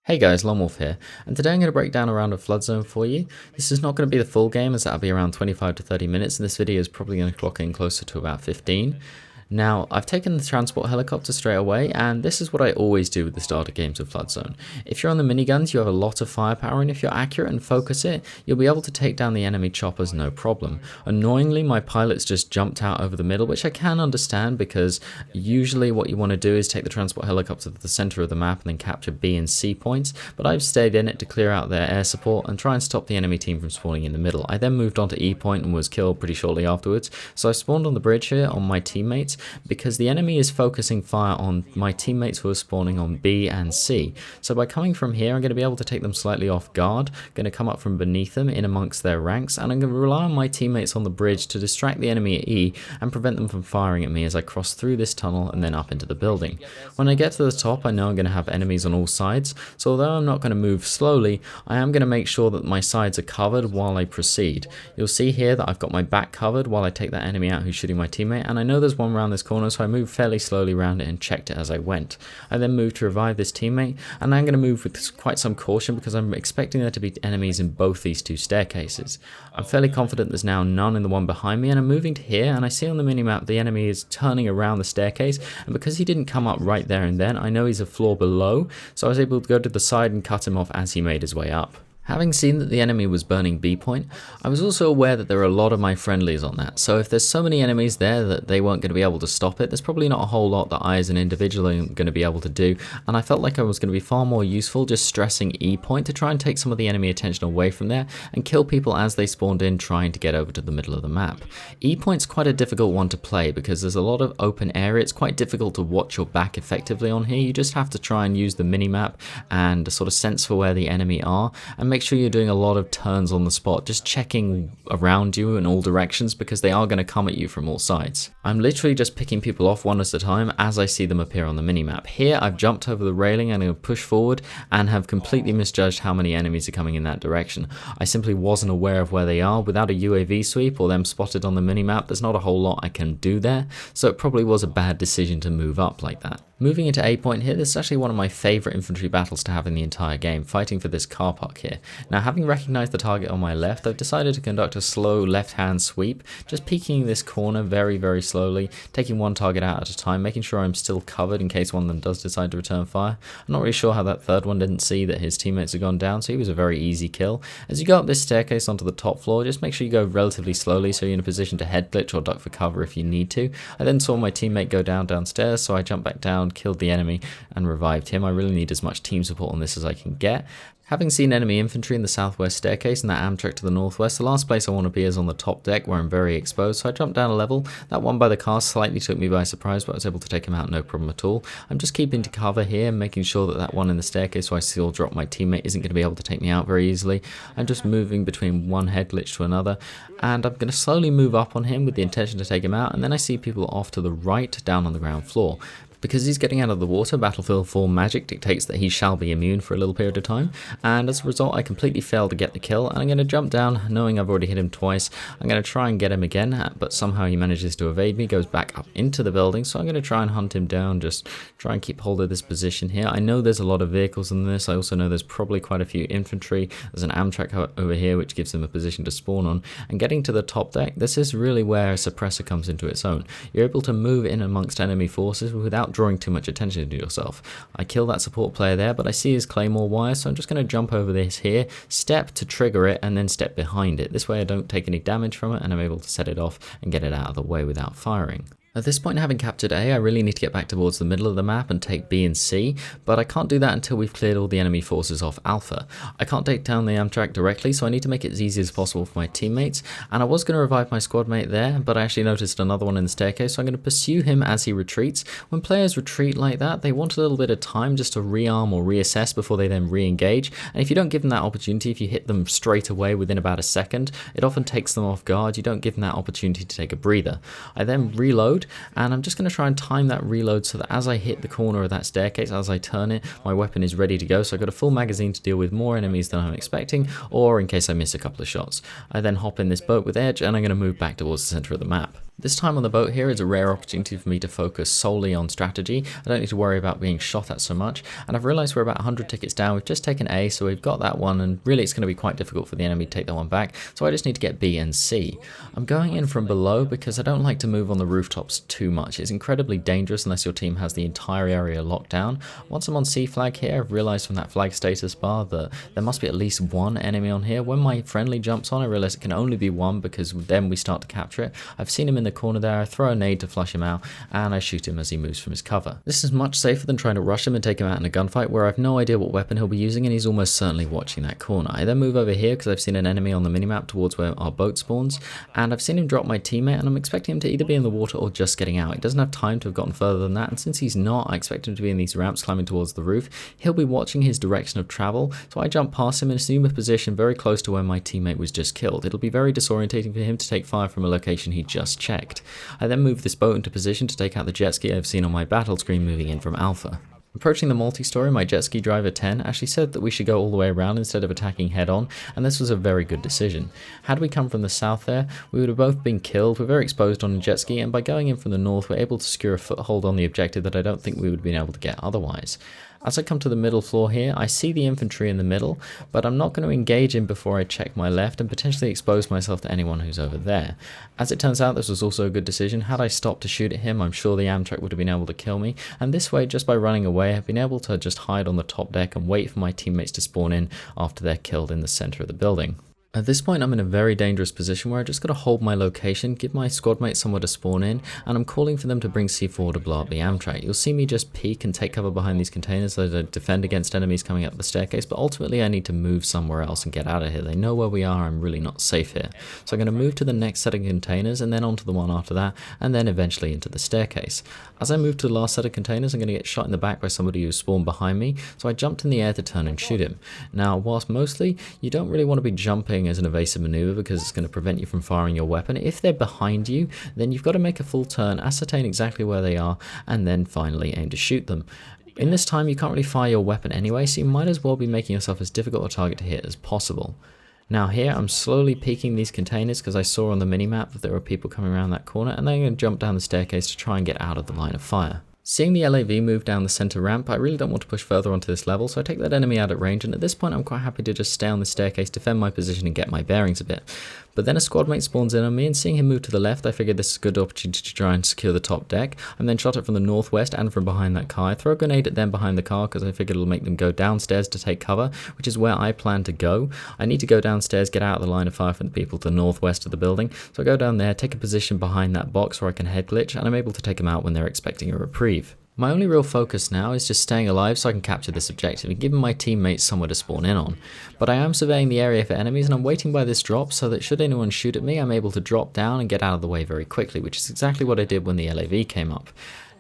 Hey guys, Lonewolf here, and today I'm going to break down a round of Flood Zone for you. This is not going to be the full game, as that'll be around 25 to 30 minutes, and this video is probably going to clock in closer to about 15. Now, I've taken the transport helicopter straight away, and this is what I always do with the starter games of Flood Zone. If you're on the miniguns, you have a lot of firepower, and if you're accurate and focus it, you'll be able to take down the enemy choppers no problem. Annoyingly, my pilots just jumped out over the middle, which I can understand, because usually what you want to do is take the transport helicopter to the center of the map and then capture B and C points, but I've stayed in it to clear out their air support and try and stop the enemy team from spawning in the middle. I then moved on to E point and was killed pretty shortly afterwards, so I spawned on the bridge here on my teammates, because the enemy is focusing fire on my teammates who are spawning on B and C. So by coming from here, I'm going to be able to take them slightly off guard, going to come up from beneath them in amongst their ranks, and I'm going to rely on my teammates on the bridge to distract the enemy at E and prevent them from firing at me as I cross through this tunnel and then up into the building. When I get to the top, I know I'm going to have enemies on all sides, so although I'm not going to move slowly, I am going to make sure that my sides are covered while I proceed. You'll see here that I've got my back covered while I take that enemy out who's shooting my teammate, and I know there's one around this corner, so I moved fairly slowly around it and checked it as I went. I then moved to revive this teammate, and I'm going to move with quite some caution because I'm expecting there to be enemies in both these two staircases. I'm fairly confident there's now none in the one behind me, and I'm moving to here, and I see on the minimap the enemy is turning around the staircase, and because he didn't come up right there and then, I know he's a floor below, so I was able to go to the side and cut him off as he made his way up. Having seen that the enemy was burning B point, I was also aware that there are a lot of my friendlies on that, so if there's so many enemies there that they weren't going to be able to stop it, there's probably not a whole lot that I as an individual am going to be able to do, and I felt like I was going to be far more useful just stressing E point to try and take some of the enemy attention away from there and kill people as they spawned in trying to get over to the middle of the map. E point's quite a difficult one to play because there's a lot of open area. It's quite difficult to watch your back effectively on here. You just have to try and use the minimap and sort of sense for where the enemy are, and make sure you're doing a lot of turns on the spot, just checking around you in all directions because they are going to come at you from all sides. I'm literally just picking people off one at a time as I see them appear on the minimap. Here I've jumped over the railing and I'm going to push forward and have completely misjudged how many enemies are coming in that direction. I simply wasn't aware of where they are. Without a UAV sweep or them spotted on the minimap, there's not a whole lot I can do there, so it probably was a bad decision to move up like that. Moving into A point here, this is actually one of my favourite infantry battles to have in the entire game, fighting for this car park here. Now, having recognised the target on my left, I've decided to conduct a slow left-hand sweep, just peeking this corner very slowly, taking one target out at a time, making sure I'm still covered in case one of them does decide to return fire. I'm not really sure how that third one didn't see that his teammates had gone down, so he was a very easy kill. As you go up this staircase onto the top floor, just make sure you go relatively slowly so you're in a position to head glitch or duck for cover if you need to. I then saw my teammate go downstairs, so I jumped back down, killed the enemy and revived him. I really need as much team support on this as I can get. Having seen enemy infantry in the southwest staircase and that Amtrak to the northwest, the last place I want to be is on the top deck where I'm very exposed, so I jumped down a level. That one by the car slightly took me by surprise, but I was able to take him out no problem at all. I'm just keeping to cover here, making sure that that one in the staircase who I still drop my teammate isn't going to be able to take me out very easily. I'm just moving between one head glitch to another, and I'm going to slowly move up on him with the intention to take him out, and then I see people off to the right down on the ground floor. Because he's getting out of the water, Battlefield 4 magic dictates that he shall be immune for a little period of time, and as a result I completely failed to get the kill, and I'm going to jump down knowing I've already hit him twice. I'm going to try and get him again, but somehow he manages to evade me, goes back up into the building, so I'm going to try and hunt him down, just try and keep hold of this position here. I know there's a lot of vehicles in this. I also know there's probably quite a few infantry. There's an Amtrak over here which gives them a position to spawn on, and getting to the top deck, this is really where a suppressor comes into its own. You're able to move in amongst enemy forces without drawing too much attention to yourself. I kill that support player there, but I see his claymore wire, so I'm just going to jump over this here, step to trigger it, and then step behind it. This way I don't take any damage from it, and I'm able to set it off and get it out of the way without firing. At this point, having captured A, I really need to get back towards the middle of the map and take B and C, but I can't do that until we've cleared all the enemy forces off Alpha. I can't take down the Amtrak directly, so I need to make it as easy as possible for my teammates, and I was going to revive my squad mate there, but I actually noticed another one in the staircase, so I'm going to pursue him as he retreats. When players retreat like that, they want a little bit of time just to rearm or reassess before they then re-engage, and if you don't give them that opportunity, if you hit them straight away within about a second, it often takes them off guard. You don't give them that opportunity to take a breather. I then reload, and I'm just going to try and time that reload so that as I hit the corner of that staircase, as I turn it, my weapon is ready to go, so I've got a full magazine to deal with more enemies than I'm expecting, or in case I miss a couple of shots. I then hop in this boat with Edge, and I'm going to move back towards the center of the map. This time on the boat here is a rare opportunity for me to focus solely on strategy. I don't need to worry about being shot at so much, and I've realised we're about 100 tickets down. We've just taken A, so we've got that one, and really it's going to be quite difficult for the enemy to take that one back, so I just need to get B and C. I'm going in from below because I don't like to move on the rooftops too much. It's incredibly dangerous unless your team has the entire area locked down. Once I'm on C flag here, I've realised from that flag status bar that there must be at least one enemy on here. When my friendly jumps on, I realise it can only be one because then we start to capture it. I've seen him in the corner there, I throw a nade to flush him out, and I shoot him as he moves from his cover. This is much safer than trying to rush him and take him out in a gunfight where I've no idea what weapon he'll be using and he's almost certainly watching that corner. I then move over here because I've seen an enemy on the minimap towards where our boat spawns, and I've seen him drop my teammate, and I'm expecting him to either be in the water or just getting out. He doesn't have time to have gotten further than that, and since he's not, I expect him to be in these ramps climbing towards the roof. He'll be watching his direction of travel, so I jump past him and assume a position very close to where my teammate was just killed. It'll be very disorientating for him to take fire from a location he just checked. I then move this boat into position to take out the jet ski I've seen on my battle screen moving in from Alpha. Approaching the multi-story, my jet ski driver 10 actually said that we should go all the way around instead of attacking head-on, and this was a very good decision. Had we come from the south there, we would have both been killed. We're very exposed on a jet ski, and by going in from the north, we're able to secure a foothold on the objective that I don't think we would have been able to get otherwise. As I come to the middle floor here, I see the infantry in the middle, but I'm not going to engage him before I check my left and potentially expose myself to anyone who's over there. As it turns out, this was also a good decision. Had I stopped to shoot at him, I'm sure the Amtrak would have been able to kill me, and this way, just by running away, I've been able to just hide on the top deck and wait for my teammates to spawn in after they're killed in the center of the building. At this point, I'm in a very dangerous position where I just got to hold my location, give my squad mates somewhere to spawn in, and I'm calling for them to bring C4 to blow up the Amtrak. You'll see me just peek and take cover behind these containers so to defend against enemies coming up the staircase, but ultimately I need to move somewhere else and get out of here. They know where we are, I'm really not safe here. So I'm going to move to the next set of containers, and then onto the one after that, and then eventually into the staircase. As I move to the last set of containers, I'm going to get shot in the back by somebody who spawned behind me, so I jumped in the air to turn and shoot him. Now, whilst mostly you don't really want to be jumping as an evasive maneuver because it's going to prevent you from firing your weapon, if they're behind you, then you've got to make a full turn, ascertain exactly where they are, and then finally aim to shoot them. In this time, you can't really fire your weapon anyway, so you might as well be making yourself as difficult a target to hit as possible. Now here, I'm slowly peeking these containers because I saw on the minimap that there were people coming around that corner, and then I'm going to jump down the staircase to try and get out of the line of fire. Seeing the LAV move down the center ramp, I really don't want to push further onto this level, so I take that enemy out at range, and at this point I'm quite happy to just stay on the staircase, defend my position and get my bearings a bit. But then a squad mate spawns in on me, and seeing him move to the left, I figured this is a good opportunity to try and secure the top deck. I'm then shot at from the northwest and from behind that car. I throw a grenade at them behind the car because I figured it'll make them go downstairs to take cover, which is where I plan to go. I need to go downstairs, get out of the line of fire from the people to the northwest of the building, so I go down there, take a position behind that box where I can head glitch, and I'm able to take them out when they're expecting a reprieve. My only real focus now is just staying alive so I can capture this objective and giving my teammates somewhere to spawn in on. But I am surveying the area for enemies, and I'm waiting by this drop so that should anyone shoot at me, I'm able to drop down and get out of the way very quickly, which is exactly what I did when the LAV came up.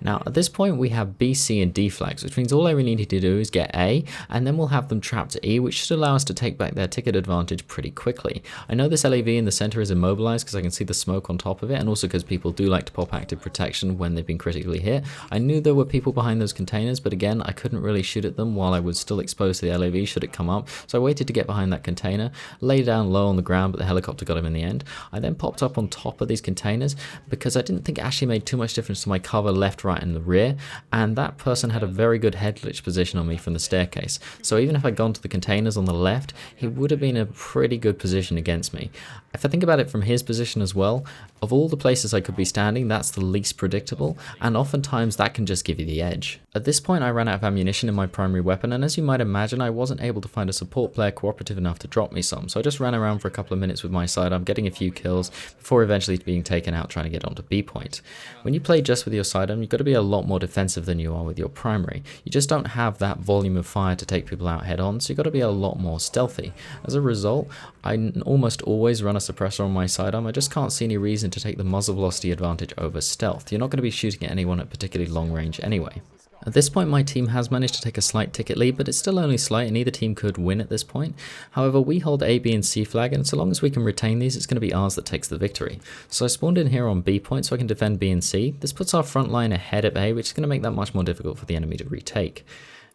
Now at this point we have B, C and D flags, which means all I really need to do is get A, and then we'll have them trapped to E, which should allow us to take back their ticket advantage pretty quickly. I know this LAV in the center is immobilized because I can see the smoke on top of it, and also because people do like to pop active protection when they've been critically hit. I knew there were people behind those containers, but again I couldn't really shoot at them while I was still exposed to the LAV should it come up, so I waited to get behind that container, lay down low on the ground, but the helicopter got him in the end. I then popped up on top of these containers because I didn't think it actually made too much difference to my cover left, right and the rear, and that person had a very good head glitch position on me from the staircase, so even if I'd gone to the containers on the left, he would have been in a pretty good position against me. If I think about it from his position as well, of all the places I could be standing, that's the least predictable, and oftentimes that can just give you the edge. At this point I ran out of ammunition in my primary weapon, and as you might imagine I wasn't able to find a support player cooperative enough to drop me some, so I just ran around for a couple of minutes with my sidearm, getting a few kills before eventually being taken out trying to get onto B point. When you play just with your sidearm, you've got to be a lot more defensive than you are with your primary. You just don't have that volume of fire to take people out head on, so you've got to be a lot more stealthy. As a result, I almost always run a suppressor on my sidearm. I just can't see any reason to take the muzzle velocity advantage over stealth. You're not going to be shooting at anyone at particularly long range anyway. At this point my team has managed to take a slight ticket lead, but it's still only slight and either team could win at this point. However, we hold A, B and C flag, and so long as we can retain these, it's going to be ours that takes the victory. So I spawned in here on B point so I can defend B and C. This puts our front line ahead of A, which is going to make that much more difficult for the enemy to retake.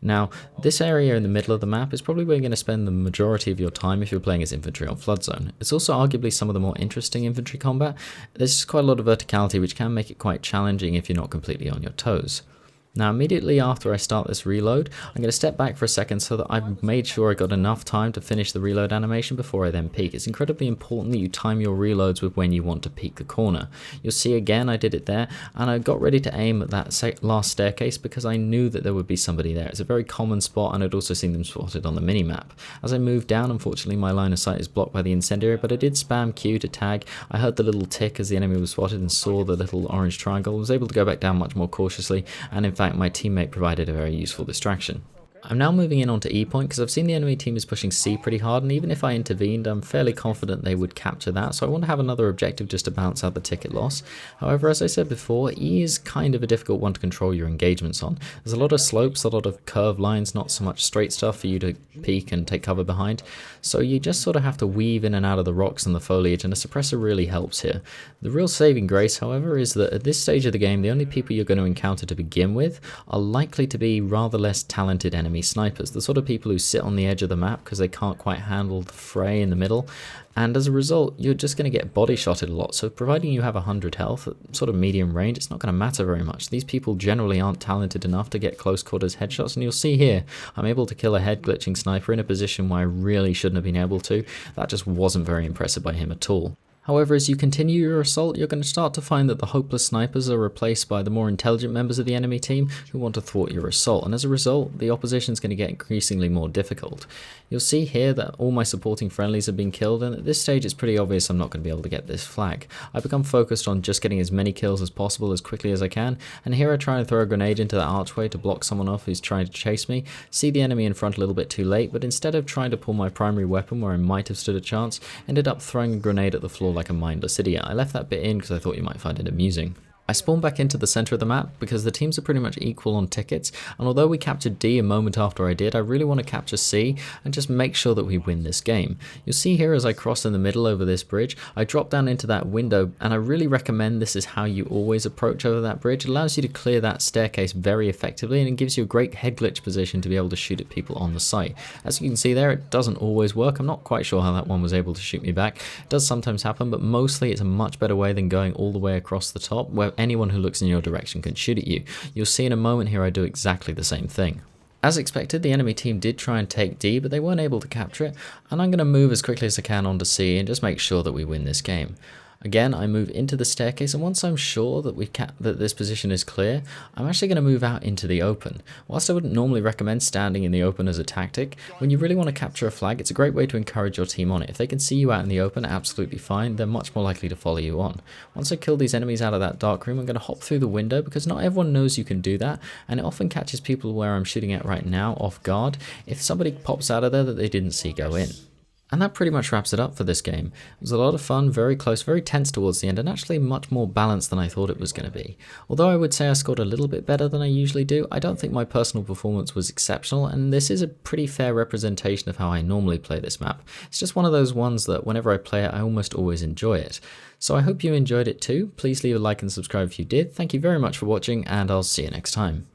Now, this area in the middle of the map is probably where you're going to spend the majority of your time if you're playing as infantry on Flood Zone. It's also arguably some of the more interesting infantry combat. There's just quite a lot of verticality which can make it quite challenging if you're not completely on your toes. Now immediately after I start this reload, I'm going to step back for a second so that I've made sure I got enough time to finish the reload animation before I then peek. It's incredibly important that you time your reloads with when you want to peek the corner. You'll see again I did it there, and I got ready to aim at that last staircase because I knew that there would be somebody there. It's a very common spot, and I'd also seen them spotted on the minimap. As I moved down, unfortunately my line of sight is blocked by the incendiary, but I did spam Q to tag. I heard the little tick as the enemy was spotted and saw the little orange triangle. I was able to go back down much more cautiously, and in fact my teammate provided a very useful distraction. I'm now moving in onto E point because I've seen the enemy team is pushing C pretty hard, and even if I intervened, I'm fairly confident they would capture that, so I want to have another objective just to balance out the ticket loss. However, as I said before, E is kind of a difficult one to control your engagements on. There's a lot of slopes, a lot of curved lines, not so much straight stuff for you to peek and take cover behind, so you just sort of have to weave in and out of the rocks and the foliage, and a suppressor really helps here. The real saving grace, however, is that at this stage of the game, the only people you're going to encounter to begin with are likely to be rather less talented enemy snipers, the sort of people who sit on the edge of the map because they can't quite handle the fray in the middle, and as a result you're just going to get body shotted a lot. So providing you have 100 health at sort of medium range, it's not going to matter very much. These people generally aren't talented enough to get close quarters headshots, and you'll see here I'm able to kill a head glitching sniper in a position where I really shouldn't have been able to. That just wasn't very impressive by him at all. However, as you continue your assault, you're going to start to find that the hopeless snipers are replaced by the more intelligent members of the enemy team who want to thwart your assault, and as a result, the opposition is going to get increasingly more difficult. You'll see here that all my supporting friendlies have been killed, and at this stage it's pretty obvious I'm not going to be able to get this flag. I've become focused on just getting as many kills as possible as quickly as I can, and here I try and throw a grenade into that archway to block someone off who's trying to chase me, see the enemy in front a little bit too late, but instead of trying to pull my primary weapon where I might have stood a chance, ended up throwing a grenade at the floor like a mindless idiot. I left that bit in because I thought you might find it amusing. I spawned back into the center of the map because the teams are pretty much equal on tickets, and although we captured D a moment after I did, I really want to capture C and just make sure that we win this game. You'll see here as I cross in the middle over this bridge, I drop down into that window, and I really recommend this is how you always approach over that bridge. It allows you to clear that staircase very effectively, and it gives you a great head glitch position to be able to shoot at people on the site. As you can see there, it doesn't always work. I'm not quite sure how that one was able to shoot me back. It does sometimes happen, but mostly it's a much better way than going all the way across the top where anyone who looks in your direction can shoot at you. You'll see in a moment here I do exactly the same thing. As expected, the enemy team did try and take D, but they weren't able to capture it, and I'm going to move as quickly as I can onto C and just make sure that we win this game. Again, I move into the staircase, and once I'm sure that that this position is clear, I'm actually going to move out into the open. Whilst I wouldn't normally recommend standing in the open as a tactic, when you really want to capture a flag, it's a great way to encourage your team on it. If they can see you out in the open, absolutely fine, they're much more likely to follow you on. Once I kill these enemies out of that dark room, I'm going to hop through the window because not everyone knows you can do that, and it often catches people where I'm shooting at right now off guard if somebody pops out of there that they didn't see go in. And that pretty much wraps it up for this game. It was a lot of fun, very close, very tense towards the end, and actually much more balanced than I thought it was going to be. Although I would say I scored a little bit better than I usually do, I don't think my personal performance was exceptional, and this is a pretty fair representation of how I normally play this map. It's just one of those ones that whenever I play it, I almost always enjoy it. So I hope you enjoyed it too. Please leave a like and subscribe if you did. Thank you very much for watching, and I'll see you next time.